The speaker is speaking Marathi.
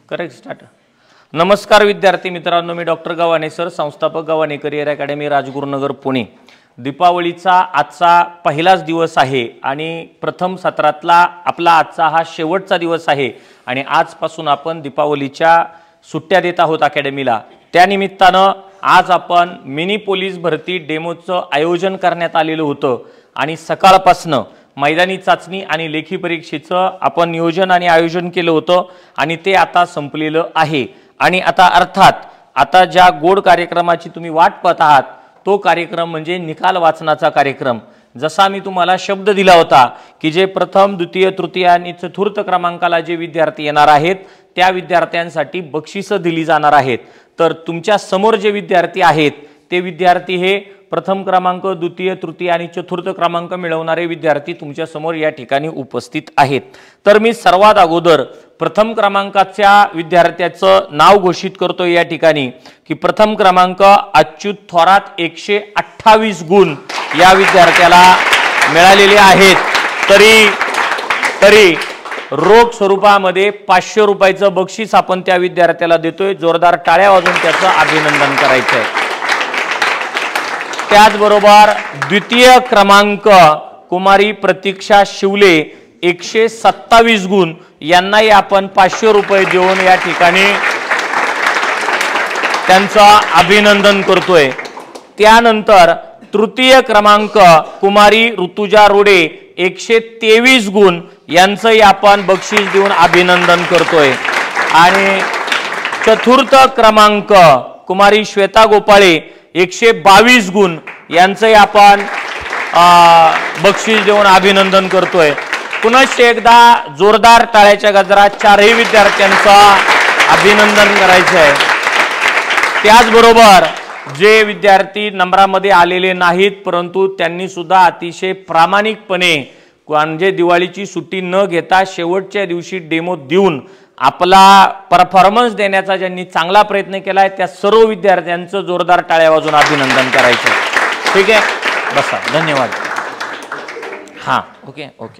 Correct start. नमस्कार विद्यार्थी मित्रांनो, मी डॉक्टर गव्हाणे सर, संस्थापक गव्हाणे करिअर अकॅडमी, राजगुरुनगर, पुणे। दीपावलीचा आजचा पहिलाच दिवस आहे आणि प्रथम सत्रातला आपला आजचा हा शेवटचा दिवस आहे आणि आजपासून आपण दीपावलीच्या सुट्ट्या देत आहोत अकॅडमीला। त्या निमित्तानं आज आपण मिनी पोलीस भरती डेमोचं आयोजन करण्यात आलेलं होतं आणि सकाळपासून मैदानी चाचणी आणि लेखी परीक्षेचं आपण नियोजन आणि आयोजन केलं होतं आणि ते आता संपलेलं आहे। आणि आता अर्थात आता ज्या गोड कार्यक्रमाची तुम्ही वाट पाहत आहात तो कार्यक्रम म्हणजे निकाल वाचनाचा कार्यक्रम। जसा मी तुम्हाला शब्द दिला होता की जे प्रथम, द्वितीय, तृतीय आणि चतुर्थ क्रमांकाला जे विद्यार्थी येणार आहेत त्या विद्यार्थ्यांसाठी बक्षिसं दिली जाणार आहेत। तर तुमच्या समोर जे विद्यार्थी आहेत ते विद्यार्थी हे प्रथम क्रमांक, द्वितीय, तृतीय आणि चतुर्थ क्रमांक मिळवणारे विद्यार्थी तुमच्या समोर या ठिकाणी उपस्थित आहेत। तर मी सर्वात अगोदर प्रथम क्रमांकाच्या विद्यार्थ्याचं नाव घोषित करतो या ठिकाणी की प्रथम क्रमांक अच्युत थोरात 128 गुण या विद्यार्थ्याला मिळालेले आहेत। तरी रोख स्वरूपामध्ये 500 रुपयाचं बक्षीस आपण त्या विद्यार्थ्याला देतोय। जोरदार टाळ्या वाजवून त्याचं अभिनंदन करायचं आहे। त्याचबरोबर द्वितीय क्रमांक कुमारी प्रतीक्षा शिवले 127 गुण, यांनाही आपण 500 रुपये देऊन या ठिकाणी त्यांचं अभिनंदन करतोय। त्यानंतर तृतीय क्रमांक कुमारी ऋतुजा रोडे 123 गुण, यांचंही आपण बक्षीस देऊन अभिनंदन करतोय। आणि चतुर्थ क्रमांक कुमारी श्वेता गोपाळे 122 गुण, यांचंही आपण बक्षीस देऊन अभिनंदन करतोय। पुनश्च एकदा जोरदार टाळ्याच्या गजरात चारही विद्यार्थ्यांचं अभिनंदन करायचं आहे। त्याचबरोबर जे विद्यार्थी नंबरामध्ये आलेले नाहीत परंतु त्यांनी सुद्धा अतिशय प्रामाणिकपणे म्हणजे दिवाळीची सुट्टी न घेता शेवटच्या दिवशी डेमो देऊन आपला परफॉर्मन्स देण्याचा ज्यांनी चांगला प्रयत्न केला आहे त्या सर्व विद्यार्थ्यांचं जोरदार टाळ्या वाजवून अभिनंदन करायचं। ठीक आहे, बसा, धन्यवाद। हां, ओके ओके।